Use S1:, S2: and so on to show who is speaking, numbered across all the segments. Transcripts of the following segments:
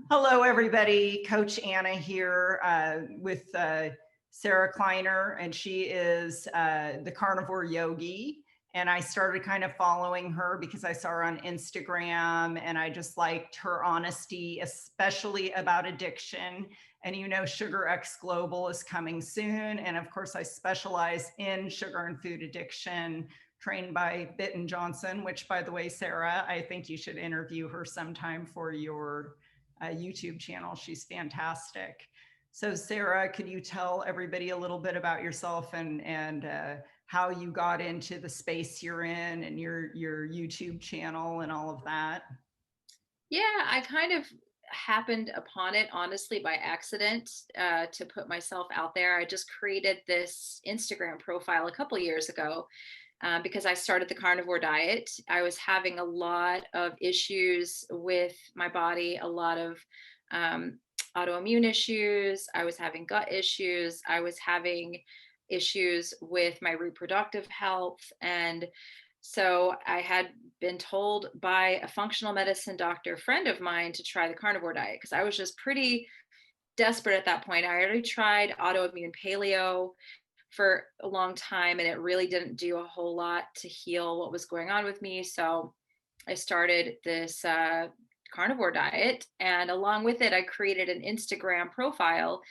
S1: Hello, everybody. Coach Anna here with Sarah Kleiner, and she is the Carnivore Yogi. And I started kind of following her because I saw her on Instagram and I just liked her honesty, especially about addiction. And Sugar X Global is coming soon. And of course, I specialize in sugar and food addiction, trained by Bitten Johnson, which, by the way, Sarah, I think you should interview her sometime for your YouTube channel. She's fantastic. So Sarah, could you tell everybody a little bit about yourself and how you got into the space you're in and your YouTube channel and all of that?
S2: Yeah, I kind of happened upon it honestly by accident to put myself out there. I just created this Instagram profile a couple years ago because I started the carnivore diet. I was having a lot of issues with my body, a lot of um, autoimmune issues. I was having gut issues. I was having issues with my reproductive health. And so I had been told by a functional medicine doctor friend of mine to try the carnivore diet because I was just pretty desperate at that point. I already tried autoimmune paleo for a long time and it really didn't do a whole lot to heal what was going on with me. So I started this carnivore diet. And along with it, I created an Instagram profile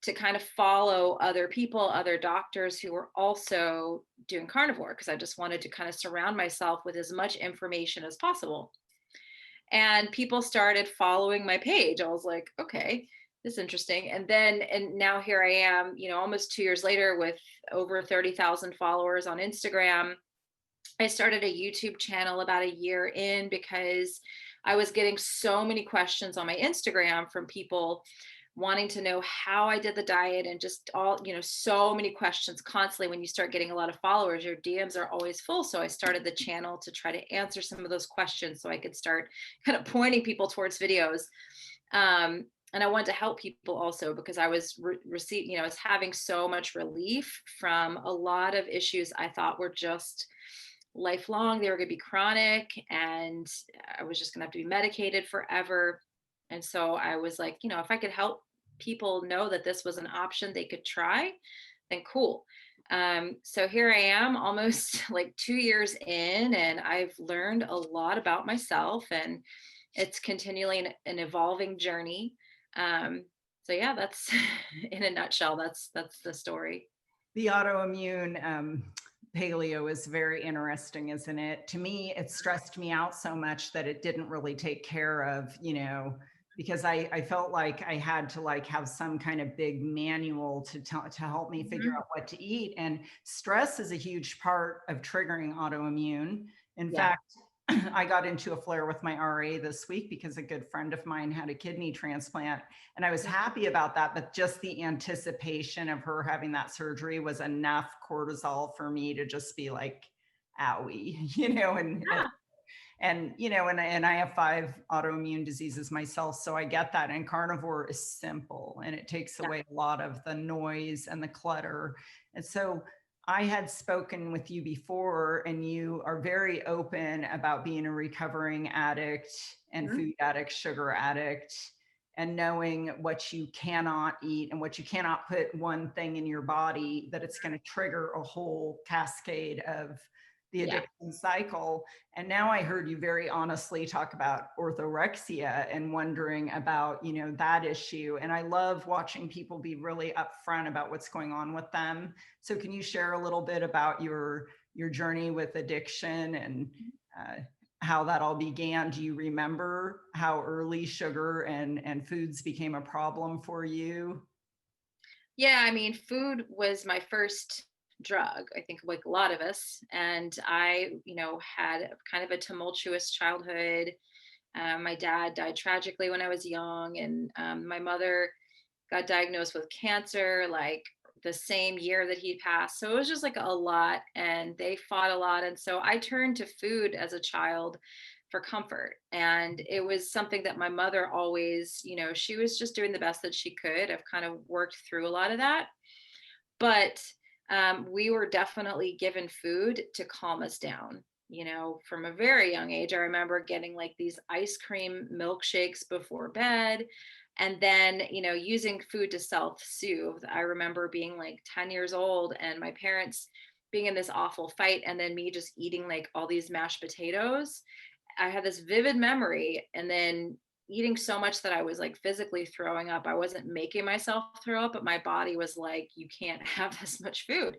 S2: to kind of follow other people, other doctors who were also doing carnivore, because I just wanted to kind of surround myself with as much information as possible. And people started following my page. I was like, okay, this is interesting. And now here I am, almost 2 years later with over 30,000 followers on Instagram. I started a YouTube channel about a year in because I was getting so many questions on my Instagram from people wanting to know how I did the diet and just all, so many questions constantly. When you start getting a lot of followers, your DMs are always full. So I started the channel to try to answer some of those questions so I could start kind of pointing people towards videos. And I wanted to help people also because I was I was having so much relief from a lot of issues I thought were just lifelong. They were going to be chronic and I was just going to have to be medicated forever. And so I was like, if I could help people know that this was an option they could try, then cool. So here I am almost like 2 years in, and I've learned a lot about myself, and it's continually an evolving journey. So yeah, that's in a nutshell, that's the story.
S1: The autoimmune paleo is very interesting, isn't it? To me, it stressed me out so much that it didn't really take care of, because I felt like I had to have some kind of big manual to help me figure
S2: Mhm.
S1: out what to eat. And stress is a huge part of triggering autoimmune. In
S2: Yeah.
S1: fact, I got into a flare with my RA this week because a good friend of mine had a kidney transplant. And I was happy about that, but just the anticipation of her having that surgery was enough cortisol for me to just be like, owie,
S2: Yeah.
S1: and I have 5 autoimmune diseases myself, so I get that. And carnivore is simple, and it takes
S2: Yeah.
S1: away a lot of the noise and the clutter. And so I had spoken with you before, and you are very open about being a recovering addict and
S2: Mhm.
S1: food addict, sugar addict, and knowing what you cannot eat and what you cannot put one thing in your body, that it's going to trigger a whole cascade of the
S2: Yeah.
S1: addiction cycle. And now I heard you very honestly talk about orthorexia and wondering about, that issue. And I love watching people be really upfront about what's going on with them. So can you share a little bit about your journey with addiction and uh, how that all began? Do you remember how early sugar and foods became a problem for you?
S2: Yeah, I mean, food was my first drug, I think, like a lot of us. And I, had kind of a tumultuous childhood. My dad died tragically when I was young, and my mother got diagnosed with cancer like the same year that he passed. So it was just like a lot, and they fought a lot. And so I turned to food as a child for comfort. And it was something that my mother always, she was just doing the best that she could. I've kind of worked through a lot of that. But we were definitely given food to calm us down. from a very young age. I remember getting like these ice cream milkshakes before bed, and then, using food to self-soothe. I remember being like 10 years old and my parents being in this awful fight, and then me just eating like all these mashed potatoes. I had this vivid memory, and then eating so much that I was like physically throwing up. I wasn't making myself throw up, but my body was like, you can't have this much food.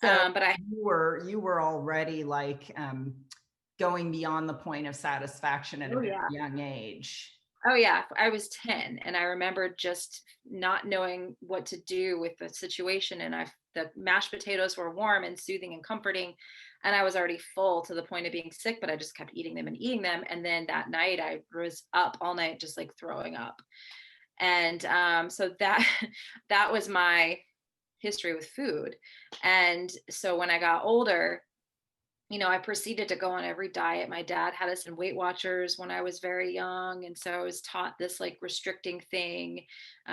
S1: So
S2: But I,
S1: you were already like going beyond the point of satisfaction at a
S2: oh
S1: very
S2: yeah.
S1: young age.
S2: Oh yeah, I was 10 and I remember just not knowing what to do with the situation, and the mashed potatoes were warm and soothing and comforting, and I was already full to the point of being sick, but I just kept eating them and eating them, and then that night I was up all night just like throwing up. And so that that was my history with food. And so when I got older, I proceeded to go on every diet. My dad had us in Weight Watchers when I was very young. And so I was taught this like restricting thing,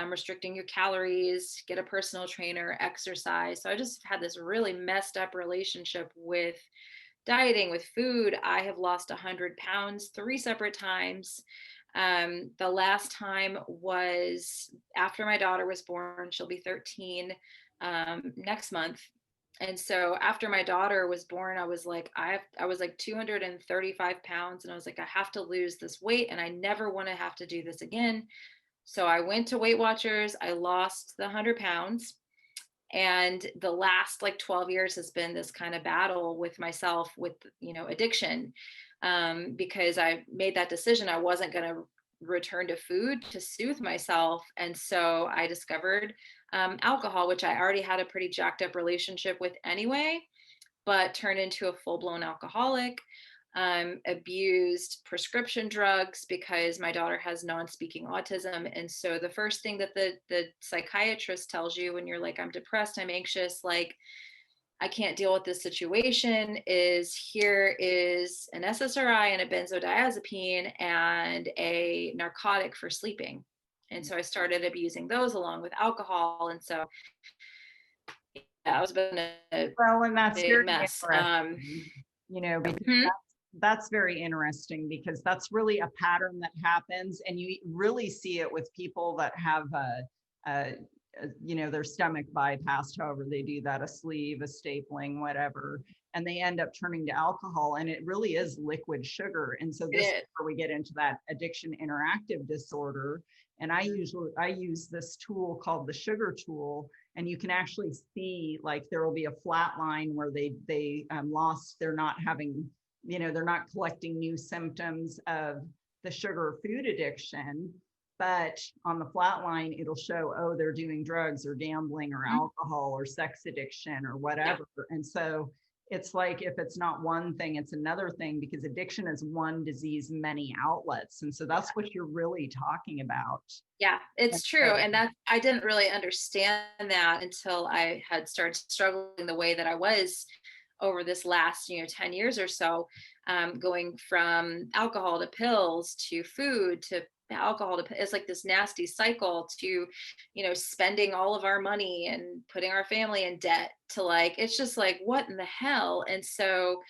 S2: restricting your calories, get a personal trainer, exercise. So I just had this really messed up relationship with dieting, with food. I have lost 100 pounds 3 separate times. The last time was after my daughter was born. She'll be 13 next month. And so after my daughter was born, I was like 235 pounds, and I was like, I have to lose this weight and I never want to have to do this again. So I went to Weight Watchers. I lost the 100 pounds. And the last like 12 years has been this kind of battle with myself with, addiction, because I made that decision. I wasn't going to return to food to soothe myself. And so I discovered alcohol, which I already had a pretty jacked up relationship with anyway, but turned into a full blown alcoholic. Abused prescription drugs because my daughter has non-speaking autism. And so the first thing that the psychiatrist tells you when you're like, I'm depressed, I'm anxious, like I can't deal with this situation, is here is an SSRI and a benzodiazepine and a narcotic for sleeping. And so I started abusing those along with alcohol. And so yeah, it's been a
S1: Well, and that's
S2: big
S1: very
S2: mess.
S1: interesting, because that's very interesting because that's really a pattern that happens, and you really see it with people that have their stomach bypassed, however they do that, a sleeve, a stapling, whatever, and they end up turning to alcohol, and it really is liquid sugar. And so this is where we get into that addiction interactive disorder. And I use this tool called the sugar tool, and you can actually see like there will be a flat line where they lost, they're not having, they're not collecting new symptoms of the sugar food addiction, but on the flat line it'll show, oh, they're doing drugs or gambling or alcohol or sex addiction or whatever. And so it's like, if it's not one thing, it's another thing, because addiction is one disease, many outlets. And so that's what you're really talking about.
S2: Yeah, it's
S1: And
S2: true.
S1: so,
S2: And that I didn't really understand that until I had started struggling the way that I was over this last, 10 years or so, going from alcohol to pills to food to alcohol to, it's like this nasty cycle to, spending all of our money and putting our family in debt to like, it's just like, what in the hell? And so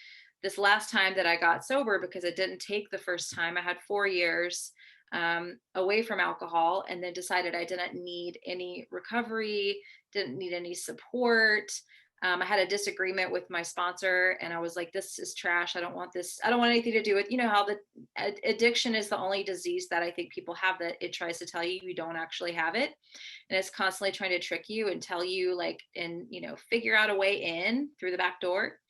S2: this last time that I got sober, because it didn't take the first time, I had 4 years away from alcohol, and then decided I didn't need any recovery, didn't need any support. I had a disagreement with my sponsor, and I was like, this is trash. I don't want this. I don't want anything to do with, how the addiction is the only disease that I think people have that it tries to tell you you don't actually have it. And it's constantly trying to trick you and tell you like, and, figure out a way in through the back door.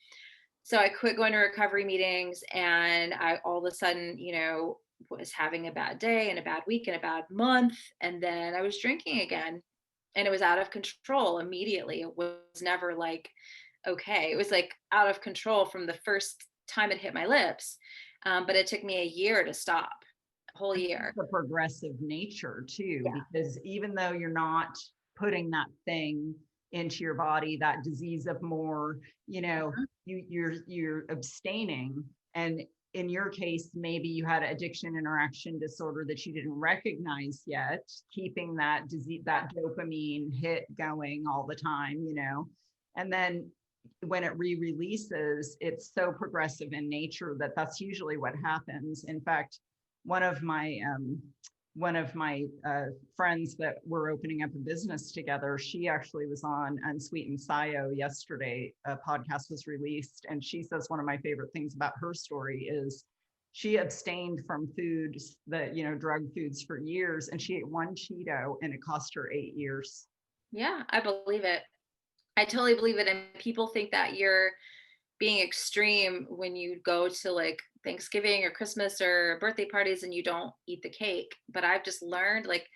S2: So I quit going to recovery meetings, and I all of a sudden, was having a bad day and a bad week and a bad month. And then I was drinking again, and it was out of control immediately. It was never like, okay. It was like out of control from the first time it hit my lips. But it took me a year to stop, a whole year.
S1: the progressive nature too,
S2: Yeah.
S1: because even though you're not putting that thing into your body, that disease of more, you're abstaining. And in your case, maybe you had addiction interaction disorder that you didn't recognize yet, keeping that disease, that dopamine hit going all the time, and then when it re-releases, it's so progressive in nature that that's usually what happens. In fact, one of my friends that we're opening up a business together, she actually was on Unsweet and Sayo yesterday. A podcast was released, and she says one of my favorite things about her story is she abstained from foods that, drug foods for years, and she ate one Cheeto and it cost her 8 years.
S2: Yeah, I believe it. I totally believe it. And people think that you're being extreme when you go to like Thanksgiving or Christmas or birthday parties and you don't eat the cake. But I've just learned, like,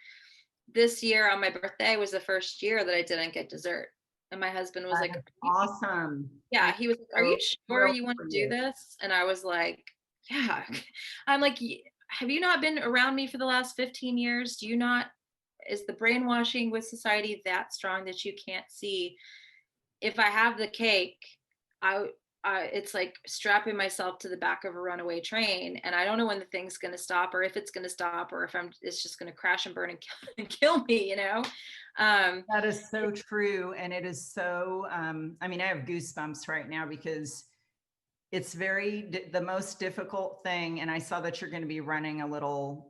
S2: this year on my birthday was the first year that I didn't get dessert. And my husband was
S1: That
S2: like,
S1: is awesome.
S2: yeah,
S1: I'm
S2: he was like, "Are you
S1: so
S2: sure
S1: thrilled
S2: you want
S1: for
S2: to do
S1: you.
S2: this?" And I was like, "Yeah." I'm like, Have you not been around me for the last 15 years? Do you not, is the brainwashing with society that strong that you can't see if I have the cake, I, it's like strapping myself to the back of a runaway train, and I don't know when the thing's going to stop, or if it's going to stop, or if it's just going to crash and burn and and kill me, you know? Um,
S1: That is so true. And it is so, I mean, I have goosebumps right now because it's the most difficult thing. And I saw that you're going to be running a little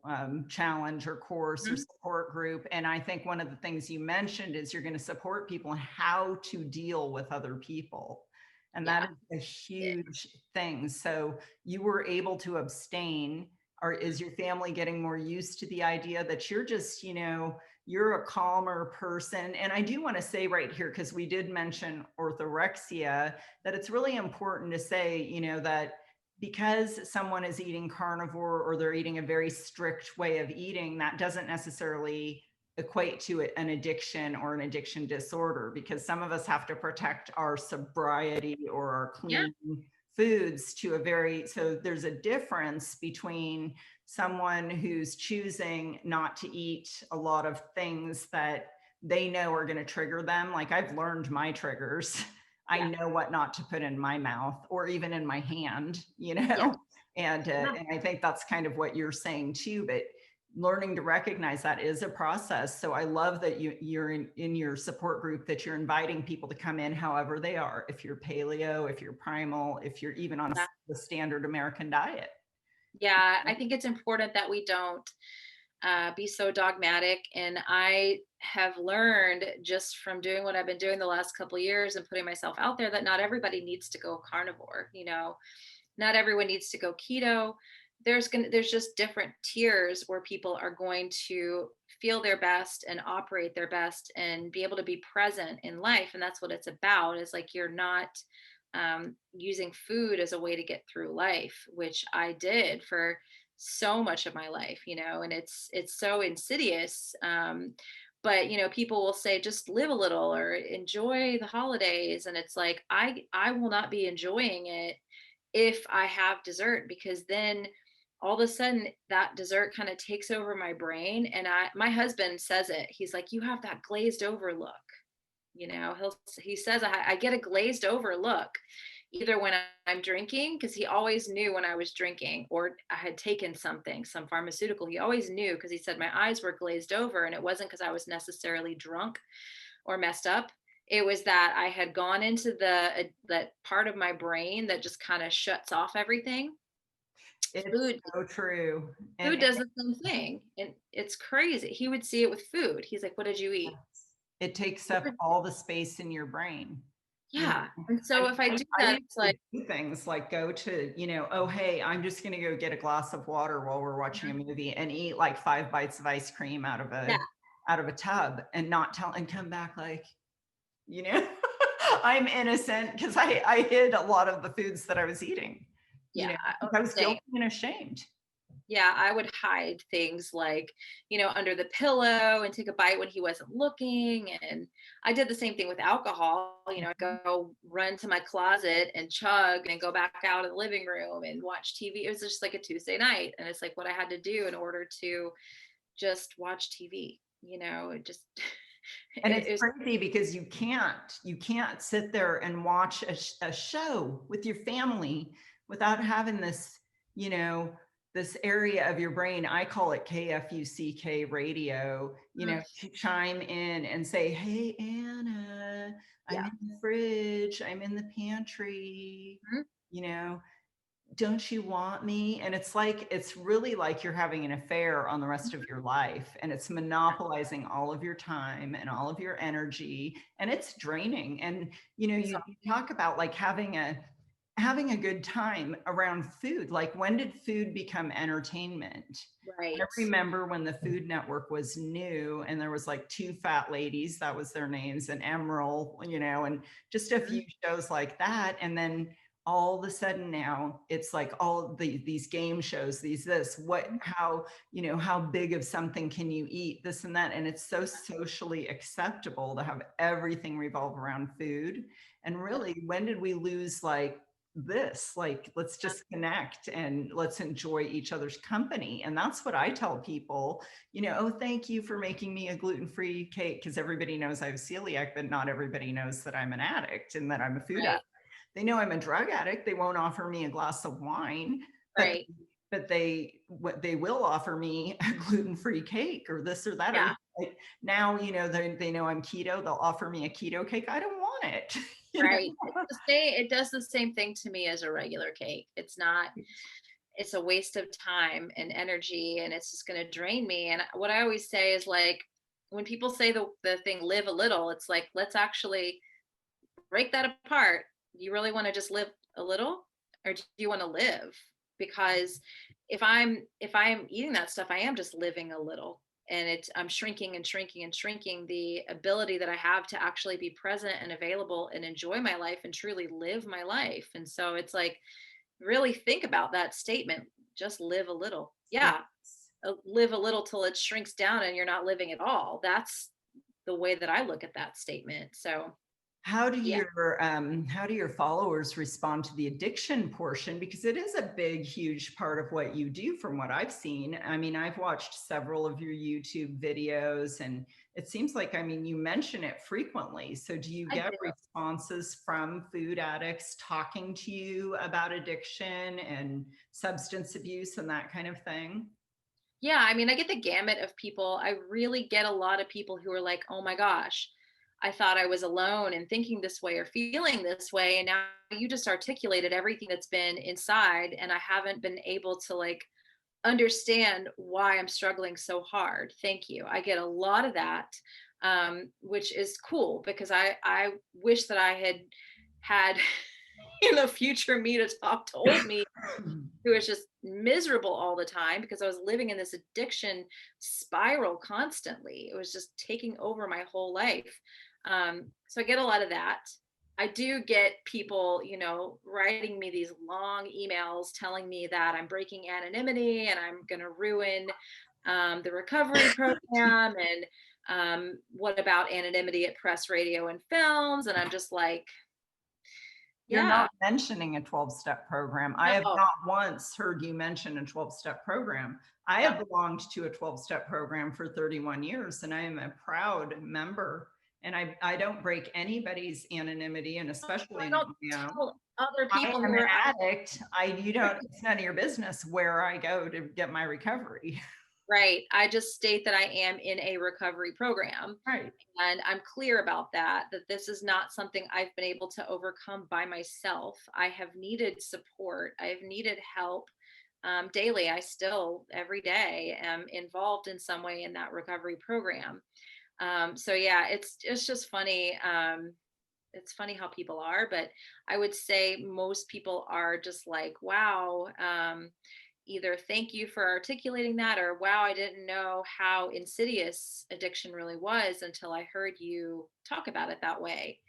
S1: challenge or course or
S2: mhm,
S1: support group. And I think one of the things you mentioned is you're going to support people in how to deal with other people. And that
S2: yeah,
S1: is a huge thing. So you were able to abstain, or is your family getting more used to the idea that you're just, you're a calmer person? And I do want to say right here, because we did mention orthorexia, that it's really important to say, that because someone is eating carnivore or they're eating a very strict way of eating, that doesn't necessarily equate to an addiction or an addiction disorder, because some of us have to protect our sobriety or our
S2: yeah,
S1: clean foods to a very, so there's a difference between someone who's choosing not to eat a lot of things that they know are going to trigger them. Like, I've learned my triggers. I
S2: yeah,
S1: know what not to put in my mouth or even in my hand,
S2: yeah, yeah,
S1: and I think that's kind of what you're saying too. But learning to recognize that is a process. So I love that you're in your support group, that you're inviting people to come in however they are. If you're paleo, if you're primal, if you're even on
S2: yeah.
S1: the standard American diet.
S2: Yeah, I think it's important that we don't be so dogmatic. And I have learned just from doing what I've been doing the last couple of years and putting myself out there that not everybody needs to go carnivore. You know, not everyone needs to go keto. There's just different tiers where people are going to feel their best and operate their best and be able to be present in life. And that's what it's about. Is like, you're not using food as a way to get through life, which I did for so much of my life, you know, and it's so insidious. But people will say just live a little or enjoy the holidays, and it's like, I will not be enjoying it if I have dessert, because then all of a sudden that dessert kind of takes over my brain. And my husband says it, he's like, you have that glazed over look. He says I get a glazed over look either when I'm drinking, because he always knew when I was drinking or I had taken something, some pharmaceutical. He always knew because he said my eyes were glazed over, and it wasn't because I was necessarily drunk or messed up. It was that I had gone into that part of my brain that just kind of shuts off everything.
S1: It's
S2: Food
S1: so true.
S2: food does the same thing, and it's crazy. He would see it with food. He's like, "What did you eat?"
S1: It takes
S2: "What
S1: up
S2: did-"
S1: all the space in your brain.
S2: Yeah. And
S1: I,
S2: so if I do
S1: I
S2: that,
S1: used
S2: it's
S1: to
S2: like,
S1: do things like go to, oh, hey, I'm just going to go get a glass of water while we're watching a movie and eat like 5 bites of ice cream
S2: yeah,
S1: out of a tub, and not tell and come back like, you know, I'm innocent, because I hid a lot of the foods that I was eating,
S2: yeah,
S1: because I was
S2: same.
S1: guilty and ashamed.
S2: Yeah, I would hide things like, under the pillow and take a bite when he wasn't looking. And I did the same thing with alcohol. I'd go run to my closet and chug and go back out of the living room and watch TV. It was just like a Tuesday night. And it's like what I had to do in order to just watch TV. It just,
S1: And
S2: it,
S1: it's
S2: it was,
S1: crazy because you can't sit there and watch a show with your family without having this, you know, this area of your brain, I call it KFUCK radio,
S2: Mm,
S1: to chime in and say, hey, Anna, I'm
S2: yeah.
S1: in the fridge, I'm in the pantry,
S2: Mhm.
S1: you know, don't you want me? And it's really like you're having an affair on the rest of
S2: Mhm.
S1: your life. And it's monopolizing all of your time and all of your energy. And it's draining. And,
S2: So
S1: you talk about like having a good time around food. Like, when did food become entertainment? I
S2: right.
S1: remember when the Food Network was new and there was like two fat ladies, that was their names, and Emerald, and just a few
S2: Mhm.
S1: shows like that. And then all of a sudden now it's like all these game shows,
S2: Mhm.
S1: how big of something can you eat, this and that. And it's so socially acceptable to have everything revolve around food. And
S2: Yeah.
S1: really, when did we lose this? Like, let's
S2: Yeah.
S1: just connect and let's enjoy each other's company. And that's what I tell people, oh, thank you for making me a gluten-free cake, because everybody knows I have celiac, but not everybody knows that I'm an addict and that I'm a food addict.
S2: Right.
S1: They know I'm a drug addict. They won't offer me a glass of wine, but
S2: Right.
S1: they will offer me a gluten-free cake or this or that. Or
S2: Yeah.
S1: like now, they know I'm keto. They'll offer me a keto cake. I don't want it. you know.
S2: Right. It does the same thing to me as a regular cake. It's a waste of time and energy, and it's just going to drain me. And what I always say is like, when people say the thing live a little, it's like, let's actually break that apart. You really want to just live a little, or do you want to live? Because if I'm eating that stuff, I am just living a little, and I'm shrinking and shrinking and shrinking the ability that I have to actually be present and available and enjoy my life and truly live my life. And so it's like, really think about that statement. Just live a little.
S1: Yes.
S2: Yeah, live a little till it shrinks down and you're not living at all. That's the way that I look at that statement. So yeah.
S1: How do your followers respond to the addiction portion? Because it is a big, huge part of what you do, from what I've seen. I mean, I've watched several of your YouTube videos, and it seems like, I mean, you mention it frequently. So do you
S2: I
S1: get
S2: do.
S1: responses from food addicts talking to you about addiction and substance abuse and that kind of thing?
S2: Yeah, I mean, I get the gamut of people. I really get a lot of people who are like, "Oh my gosh, I thought I was alone in thinking this way or feeling this way, and now you just articulated everything that's been inside, and I haven't been able to like understand why I'm struggling so hard. Thank you." I get a lot of that, which is cool because I wish that I had future me to talk to old me who was just miserable all the time because I was living in this addiction spiral constantly. It was just taking over my whole life. So I get a lot of that. I do get people, writing me these long emails telling me that I'm breaking anonymity and I'm going to ruin the recovery program. And what about anonymity at press, radio, and films? And I'm just like,
S1: You're
S2: yeah,
S1: not mentioning a 12-step program. I have
S2: no,
S1: not once heard you mention a 12-step program. I
S2: yeah.
S1: have belonged to a 12-step program for 31 years, and I am a proud member. And I don't break anybody's anonymity, and especially
S2: I
S1: not
S2: don't
S1: my own.
S2: tell other
S1: I
S2: people
S1: am
S2: who
S1: an
S2: are
S1: addict. You don't, it's none of your business where I go to get my recovery.
S2: right. I just state that I am in a recovery program.
S1: Right.
S2: And I'm clear about that this is not something I've been able to overcome by myself. I have needed support, I've needed help daily. I still, every day, am involved in some way in that recovery program. So, yeah, it's just funny. It's funny how people are, but I would say most people are just like, wow, either thank you for articulating that, or wow, I didn't know how insidious addiction really was until I heard you talk about it that way.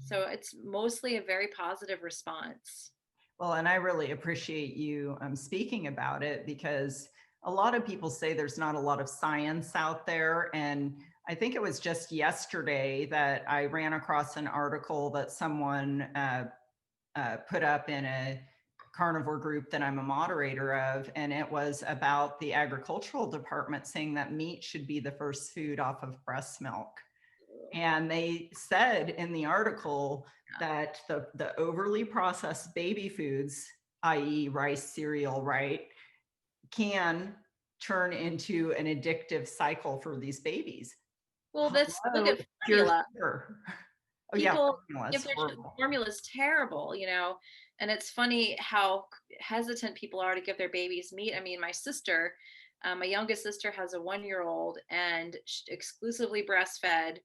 S2: So it's mostly a very positive response.
S1: Well, and I really appreciate you speaking about it, because a lot of people say there's not a lot of science out there. And I think it was just yesterday that I ran across an article that someone put up in a carnivore group that I'm a moderator of. And it was about the agricultural department saying that meat should be the first food off of breast milk. And they said in the article that the overly processed baby foods, i.e., rice, cereal, right, can turn into an addictive cycle for these babies.
S2: Well, let's look
S1: Hello,
S2: at
S1: pure
S2: formula.
S1: sugar. Oh yeah,
S2: People
S1: formula
S2: give
S1: is
S2: their
S1: horrible.
S2: formula's terrible, and it's funny how hesitant people are to give their babies meat. I mean, my sister, my youngest sister has a 1 year old and exclusively breastfed.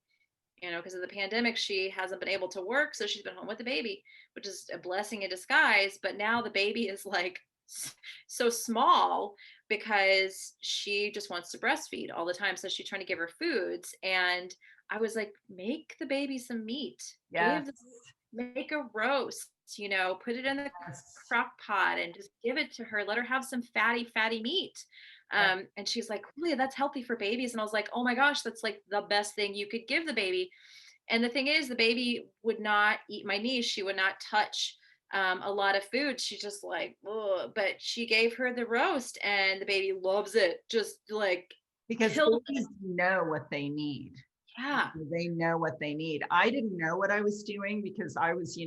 S2: Because of the pandemic, she hasn't been able to work, so she's been home with the baby, which is a blessing in disguise. But now the baby is like so small because she just wants to breastfeed all the time. So she's trying to give her foods, and I was like, make the baby some meat,
S1: Yes,
S2: make a roast, put it in the
S1: yes,
S2: crock pot and just give it to her. Let her have some fatty meat.
S1: yes.
S2: And she's like, really, that's healthy for babies. And I was like, oh my gosh, that's like the best thing you could give the baby. And the thing is, the baby would not eat my niece. She would not touch a lot of food. She just like, ugh. But she gave her the roast, and the baby loves it. Just like
S1: Because
S2: killed
S1: babies know what they need.
S2: it. Yeah,
S1: They know what they need. I didn't know what I was doing because I was,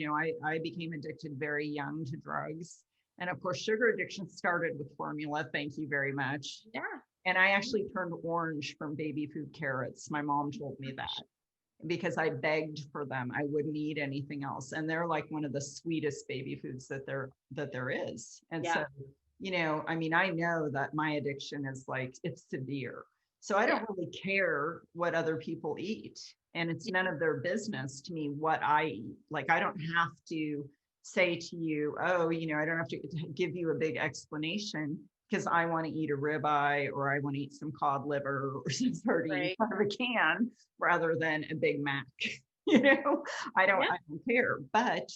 S1: I became addicted very young to drugs. And of course, sugar addiction started with formula. Thank you very much.
S2: yeah.
S1: And I actually turned orange from baby food carrots. My mom told me that because I begged for them. I wouldn't eat anything else. And they're like one of the sweetest baby foods that there is. And
S2: Yeah,
S1: so, I mean, I know that my addiction is like it's severe. So I
S2: yeah,
S1: don't really care what other people eat. And it's
S2: yeah,
S1: none of their business to me what I eat. Like I don't have to say to you, oh, I don't have to give you a big explanation because I want to eat a ribeye or I want to eat some cod liver or some sardines
S2: right.
S1: out of a can rather than a Big Mac. you know, I don't
S2: Yeah,
S1: I don't care. But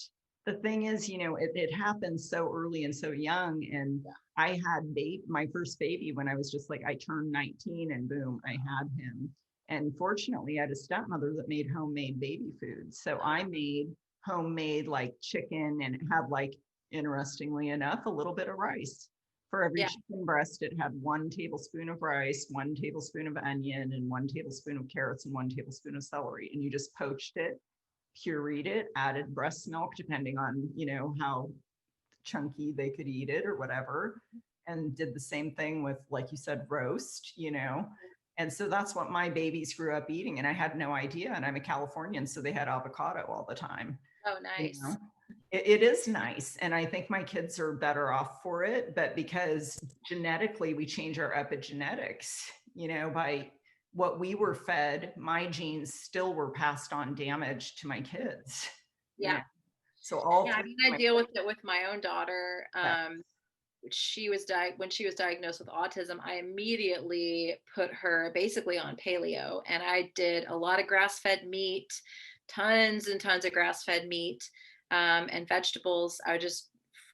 S1: the thing is, it happened so early and so young. And I had my first baby when I was just like I turned 19 and boom, I had him. And fortunately, I had a stepmother that made homemade baby food. So I made homemade like chicken and it had like, interestingly enough, a little bit of rice. For every
S2: yeah,
S1: chicken breast, it had 1 tablespoon of rice, 1 tablespoon of onion, and 1 tablespoon of carrots, and 1 tablespoon of celery. And you just poached it, pureed it, added breast milk, depending on, how chunky they could eat it or whatever. And did the same thing with, like you said, roast. And so that's what my babies grew up eating. And I had no idea. And I'm a Californian, so they had avocado all the time.
S2: oh,
S1: You know,
S2: nice.
S1: it is nice. And I think my kids are better off for it. But because genetically, we change our epigenetics, by what we were fed, my genes still were passed on damage to my kids, you
S2: Yeah,
S1: know. So all
S2: yeah. I
S1: three
S2: mean,
S1: of
S2: I
S1: my
S2: deal with it with my own daughter.
S1: kids,
S2: When she was diagnosed with autism, I immediately put her basically on paleo, and I did a lot of grass-fed meat, tons and tons of grass-fed meat, and vegetables. I just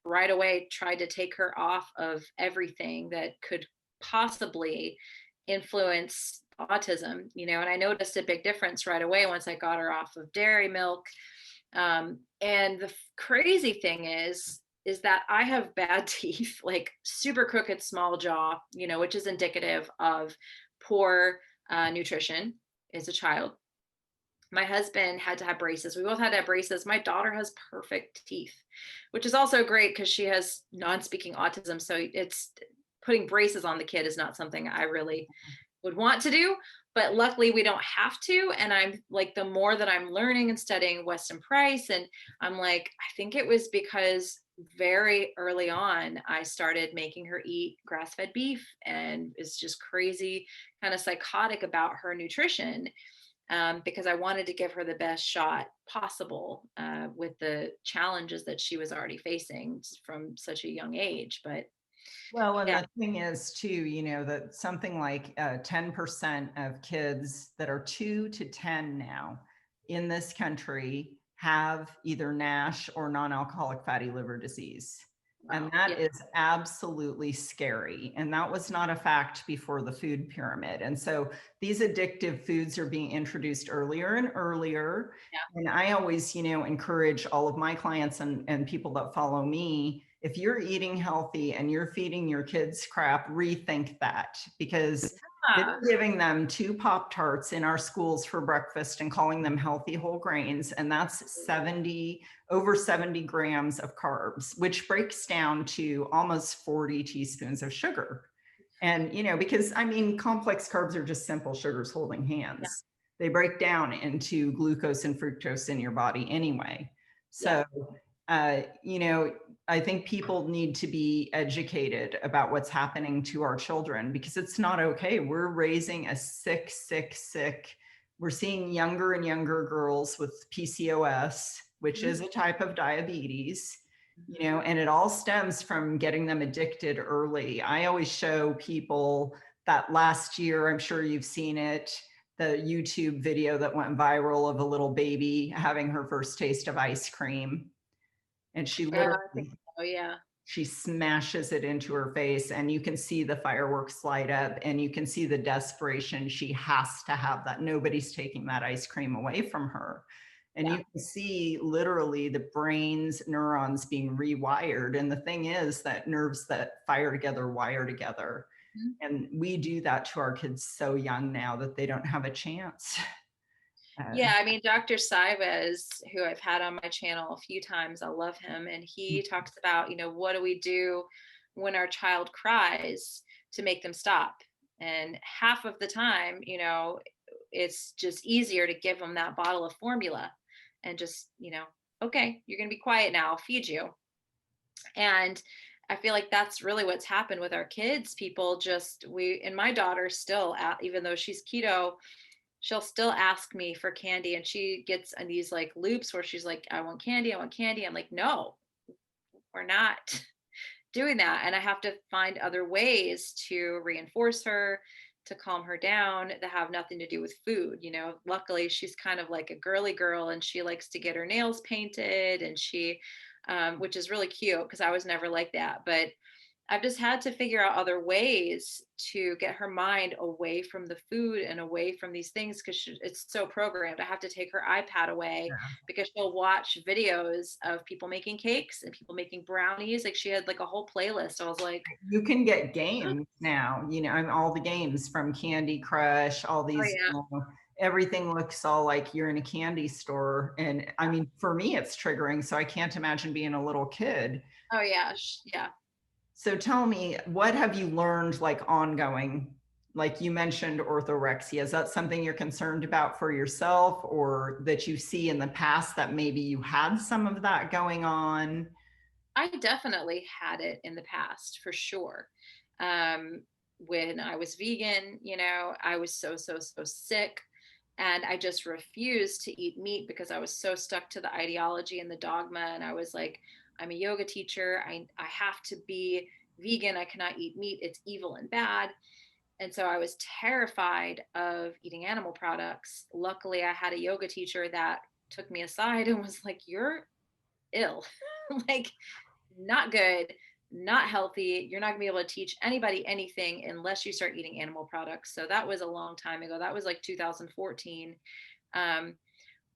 S2: right away tried to take her off of everything that could possibly influence autism, and I noticed a big difference right away once I got her off of dairy milk. And the crazy thing is that I have bad teeth, like super crooked small jaw, which is indicative of poor nutrition as a child. My husband had to have braces. We both had to have braces. My daughter has perfect teeth, which is also great because she has non-speaking autism. So it's putting braces on the kid is not something I really would want to do, but luckily we don't have to. And I'm like, the more that I'm learning and studying Weston Price, and I'm like, I think it was because very early on I started making her eat grass-fed beef and is just crazy, kind of psychotic about her nutrition, because I wanted to give her the best shot possible with the challenges that she was already facing from such a young age. But
S1: well, and
S2: yeah,
S1: the thing is too, that something like 10% of kids that are 2 to 10 now in this country have either NASH or non-alcoholic fatty liver disease. And
S2: wow, yeah,
S1: that is absolutely scary. And that was not a fact before the food pyramid. And so these addictive foods are being introduced earlier and earlier.
S2: yeah,
S1: And I always, encourage all of my clients and people that follow me, if you're eating healthy and you're feeding your kids crap, rethink that because
S2: yeah.
S1: they're giving them 2 Pop-Tarts in our schools for breakfast and calling them healthy whole grains. And that's over 70 grams of carbs, which breaks down to almost 40 teaspoons of sugar. And, because I mean, complex carbs are just simple sugars holding
S2: Yeah.
S1: hands. They break down into glucose and fructose in your body anyway.
S2: Yeah.
S1: So, uh, you know, I think people need to be educated about what's happening to our children because it's not okay. We're raising a sick, sick, sick. We're seeing younger and younger girls with PCOS, which
S2: Mhm.
S1: is a type of diabetes,
S2: Mhm.
S1: and it all stems from getting them addicted early. I always show people that last year, I'm sure you've seen it, the YouTube video that went viral of a little baby having her first taste of ice cream. And she
S2: I think
S1: literally,
S2: so, yeah.
S1: she smashes it into her face and you can see the fireworks light up and you can see the desperation. She has to have that. Nobody's taking that ice cream away from her. And
S2: Yeah.
S1: you can see literally the brain's neurons being rewired. And the thing is that nerves that fire together wire together.
S2: Mhm.
S1: And we do that to our kids so young now that they don't have a chance. Uh,
S2: Yeah, I mean, Dr. Saibez, who I've had on my channel a few times, I love him. And he talks about, what do we do when our child cries to make them stop? And half of the time, it's just easier to give them that bottle of formula and just, okay, you're going to be quiet now, I'll feed you. And I feel like that's really what's happened with our kids. People just, and my daughter still, even though she's keto, she'll still ask me for candy, and she gets in these like loops where she's like, I want candy, I want candy. I'm like, no, we're not doing that. And I have to find other ways to reinforce her, to calm her down, that have nothing to do with food. Luckily she's kind of like a girly girl and she likes to get her nails painted, and which is really cute because I was never like that. But I've just had to figure out other ways to get her mind away from the food and away from these things because it's so programmed. I have to take her iPad away because she'll watch videos of people making cakes and people making brownies. Like she had like a whole playlist. I was like,
S1: you can get
S2: oh
S1: games now, and all the games from Candy Crush, all these,
S2: yeah,
S1: everything looks all like you're in a candy store. And I
S2: yeah.
S1: mean, for me, it's triggering. So I can't imagine being a little kid.
S2: Oh yeah, yeah.
S1: So tell me, what have you learned like ongoing? Like you mentioned orthorexia. Is that something you're concerned about for yourself or that you see in the past that maybe you had some of that going on?
S2: I definitely had it in the past for sure. Um, when I was vegan, I was so, so, so sick. And I just refused to eat meat because I was so stuck to the ideology and the dogma. And I was like, I'm a yoga teacher. I have to be vegan. I cannot eat meat. It's evil and bad. And so I was terrified of eating animal products. Luckily, I had a yoga teacher that took me aside and was like, you're ill. Like, not good, not healthy. You're not gonna be able to teach anybody anything unless you start eating animal products. So that was a long time ago. That was like 2014. Um,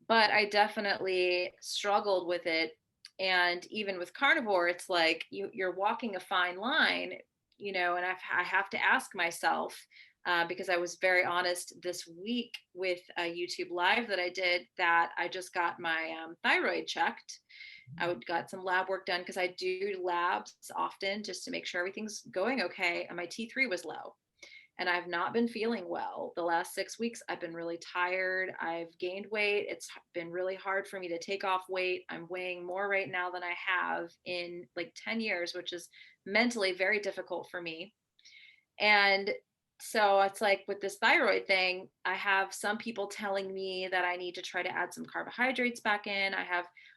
S2: but I definitely struggled with it. And even with carnivore, it's like you're walking a fine line, and I have to ask myself, because I was very honest this week with a YouTube live that I did, that I just got my thyroid checked. I got some lab work done because I do labs often just to make sure everything's going okay. And my T3 was low. And I've not been feeling well the last 6 weeks. I've been really tired. I've gained weight. It's been really hard for me to take off weight. I'm weighing more right now than I have in like 10 years, which is mentally very difficult for me. And so it's like with this thyroid thing, I have some people telling me that I need to try to add some carbohydrates back in.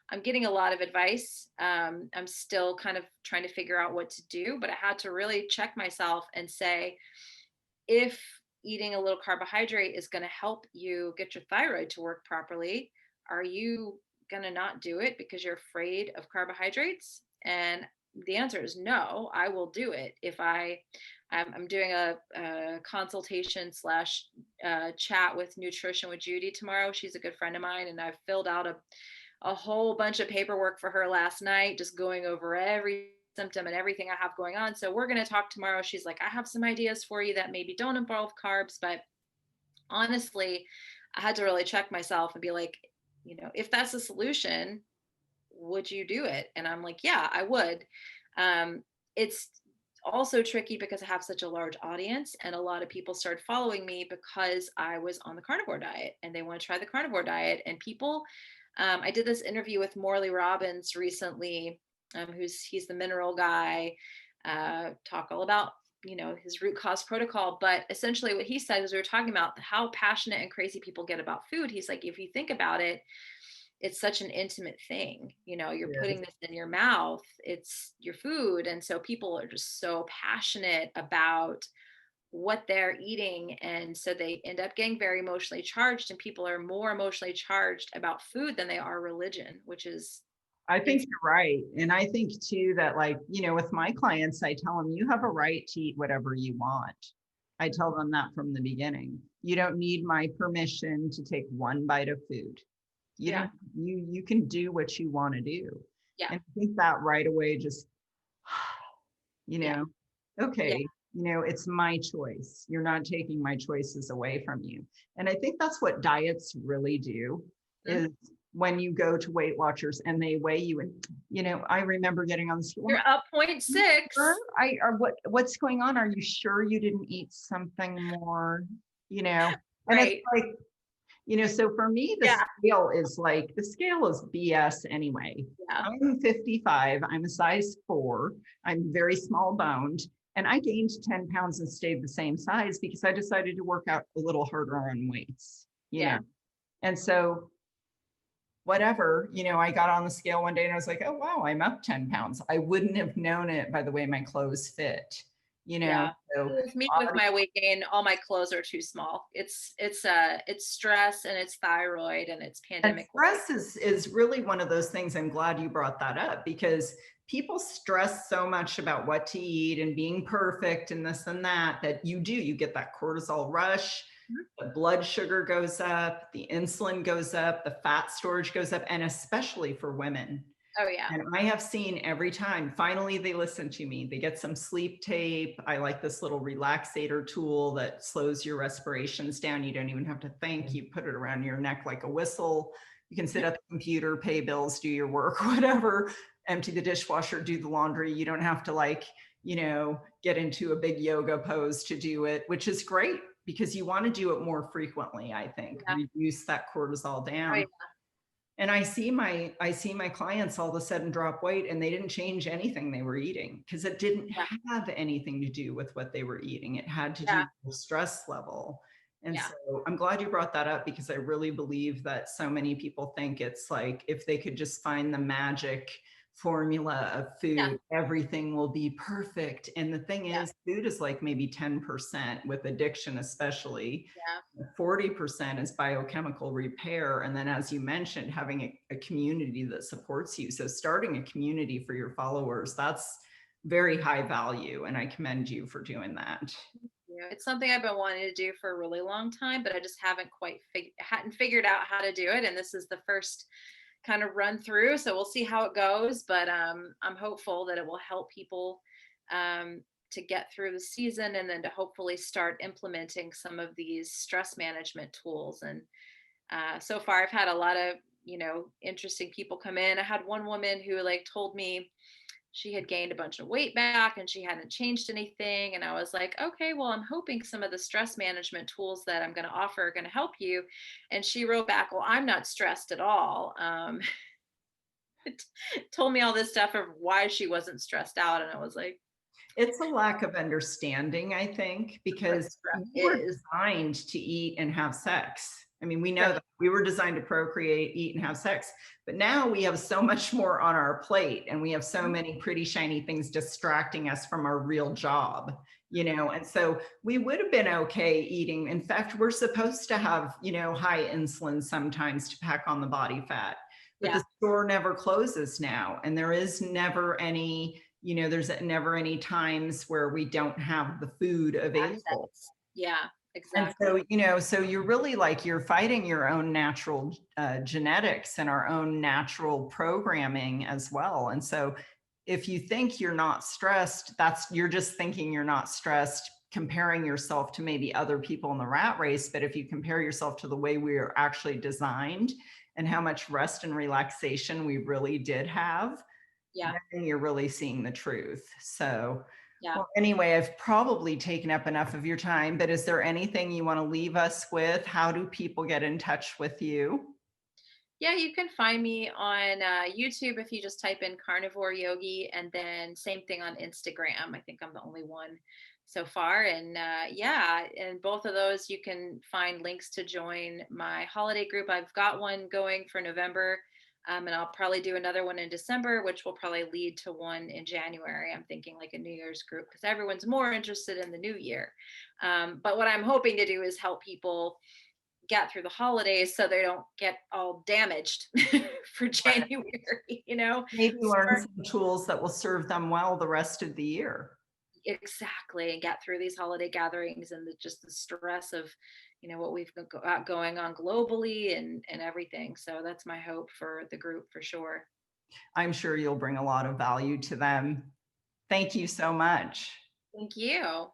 S2: I'm getting a lot of advice. I'm still kind of trying to figure out what to do, but I had to really check myself and say, if eating a little carbohydrate is going to help you get your thyroid to work properly, are you going to not do it because you're afraid of carbohydrates? And the answer is no. I will do it if I'm doing a consultation slash chat with nutrition with Judy tomorrow. She's a good friend of mine, and I've filled out a whole bunch of paperwork for her last night, just going over every symptom and everything I have going on. So we're going to talk tomorrow. She's like, I have some ideas for you that maybe don't involve carbs, but honestly, I had to really check myself and be like, if that's a solution, would you do it? And I'm like, yeah, I would. It's also tricky because I have such a large audience, and a lot of people started following me because I was on the carnivore diet and they want to try the carnivore diet. And people, I did this interview with Morley Robbins recently, he's the mineral guy, talk all about, his root cause protocol. But essentially what he said is, we were talking about how passionate and crazy people get about food. He's like, if you think about it, it's such an intimate thing. You're
S1: Yes.
S2: putting this in your mouth, it's your food. And so people are just so passionate about what they're eating. And so they end up getting very emotionally charged, and people are more emotionally charged about food than they are religion, which is
S1: I think
S2: insane.
S1: you're right. And I think too that, like, with my clients, I tell them you have a right to eat whatever you want. I tell them that from the beginning. You don't need my permission to take one bite of food. You
S2: Yeah.
S1: don't, you can do what you want to do.
S2: Yeah.
S1: And I think that right away just, you
S2: Yeah.
S1: know,
S2: Yeah.
S1: okay, it's my choice. You're not taking my choices away from you. And I think that's what diets really do,
S2: Mhm.
S1: is when you go to Weight Watchers and they weigh you, and I remember getting on the scale.
S2: You're up point
S1: You sure?
S2: six.
S1: What's going on? Are you sure you didn't eat something more? You know, and it's
S2: Right.
S1: like, so for me,
S2: Yeah.
S1: the scale is BS anyway.
S2: Yeah.
S1: I'm 55, I'm a size 4, I'm very small boned, and I gained 10 pounds and stayed the same size because I decided to work out a little harder on weights.
S2: Yeah.
S1: And so whatever, I got on the scale one day and I was like, oh wow, I'm up 10 pounds. I wouldn't have known it by the way my clothes fit, you know.
S2: Yeah.
S1: So
S2: With me, with my weight gain, all my clothes are too small. It's stress, and it's thyroid, and it's
S1: And
S2: pandemic weight.
S1: stress is really one of those things. I'm glad you brought that up, because people stress so much about what to eat and being perfect and this and that, that you get that cortisol rush,
S2: Mhm.
S1: the blood sugar goes up, the insulin goes up, the fat storage goes up, and especially for women.
S2: Oh yeah.
S1: And I have seen every time, finally, they listen to me. They get some sleep tape. I like this little relaxator tool that slows your respirations down. You don't even have to think. You put it around your neck like a whistle. You can sit at the computer, pay bills, do your work, whatever, empty the dishwasher, do the laundry. You don't have to, like, get into a big yoga pose to do it, which is great because you want to do it more frequently, I think,
S2: Yeah.
S1: reduce that cortisol
S2: Oh,
S1: down.
S2: yeah.
S1: And I see my clients all of a sudden drop weight and they didn't change anything they were eating, because it didn't
S2: Yeah.
S1: have anything to do with what they were eating. It had to do
S2: Yeah.
S1: with the stress level. And
S2: Yeah.
S1: so I'm glad you brought that up, because I really believe that so many people think it's like if they could just find the magic formula of
S2: Yeah.
S1: food, everything will be perfect. And the thing
S2: Yeah.
S1: is, food is like maybe 10% with addiction, especially.
S2: Yeah.
S1: 40% is biochemical repair. And then, as you mentioned, having a community that supports you. So starting a community for your followers, that's very high value. And I commend you for doing that.
S2: Yeah. It's something I've been wanting to do for a really long time, but I just haven't quite hadn't figured out how to do it. And this is the first kind of run through. So we'll see how it goes. But I'm hopeful that it will help people to get through the season, and then to hopefully start implementing some of these stress management tools. And so far, I've had a lot of interesting people come in. I had one woman who like told me she had gained a bunch of weight back and she hadn't changed anything. And I was like, okay, well, I'm hoping some of the stress management tools that I'm going to offer are going to help you. And she wrote back, well, I'm not stressed at all. It told me all this stuff of why she wasn't stressed out. And I was like,
S1: It's a lack of understanding, I think,
S2: what
S1: because
S2: stress
S1: we were
S2: is.
S1: designed to eat and have sex. I mean, we know
S2: Right.
S1: that we were designed to procreate, eat, and have sex. But now we have so much more on our plate, and we have so
S2: Mhm.
S1: many pretty shiny things distracting us from our real job. And so we would have been okay eating. In fact, we're supposed to have, high insulin sometimes to pack on the body fat. But
S2: Yeah.
S1: the store never closes now, and there's never any times where we don't have the food available.
S2: Access. Yeah,
S1: And
S2: exactly.
S1: so you're really, like, you're fighting your own natural genetics and our own natural programming as well. And so if you think you're not stressed, you're just thinking you're not stressed, comparing yourself to maybe other people in the rat race. But if you compare yourself to the way we are actually designed and how much rest and relaxation we really did have,
S2: Yeah.
S1: then you're really seeing the truth. So
S2: Yeah.
S1: Well, anyway, I've probably taken up enough of your time, but is there anything you want to leave us with? How do people get in touch with you?
S2: Yeah, you can find me on YouTube if you just type in Carnivore Yogi, and then same thing on Instagram. I think I'm the only one so far. And yeah, and both of those you can find links to join my holiday group. I've got one going for November, and I'll probably do another one in December, which will probably lead to one in January. I'm thinking like a New Year's group because everyone's more interested in the new year. But what I'm hoping to do is help people get through the holidays so they don't get all damaged for January, you know?
S1: Maybe learn
S2: Start
S1: some tools that will serve them well the rest of the year.
S2: exactly and get through these holiday gatherings and just the stress of, what we've got going on globally and everything. So that's my hope for the group for sure.
S1: I'm sure you'll bring a lot of value to them. Thank you so much.
S2: Thank you.